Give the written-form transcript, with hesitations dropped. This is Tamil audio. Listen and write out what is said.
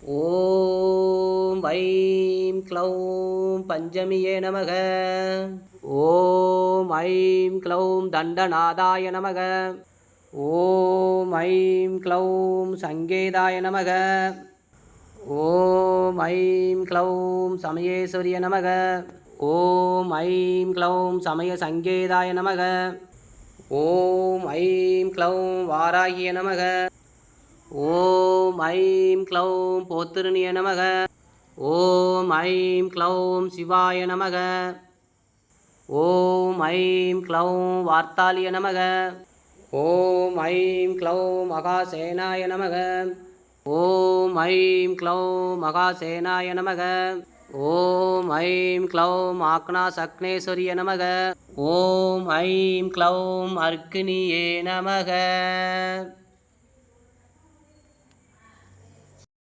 ஓம் ஐம் க்ளௌம் பஞ்சமியே நமக. ஓம் ஐம் க்ளௌம் தண்டநாதாய நமக. ஓம் ஐம் க்ளௌம் சங்கேதாய நமக. ஓம் ஐம் க்ளௌம் சமயேஸ்வரிய நமக. ஓம் ஐம் க்ளௌம் சமய சங்கேதாய நமக. ஓம் ஐம் க்ளௌம் வாராகிய நமக. ஓம் ஐம் க்ளௌம் போத்திருணிய நமக. ஓம் ஐம் க்ளௌம் சிவாய நமக. ஓம் ஐம் க்ளௌம் வார்த்தாலிய நமக. ஓம் ஐம் க்ளௌம் மகாசேனாய நமக. ஓம் ஐம் க்ளௌம் மகாசேனாய நமக. ஓம் ஐம் க்ளௌம் ஆக்னாசக்னேஸ்வரிய நமக. ஓம் ஐம் க்ளௌம் அர்க்கினியே நமக.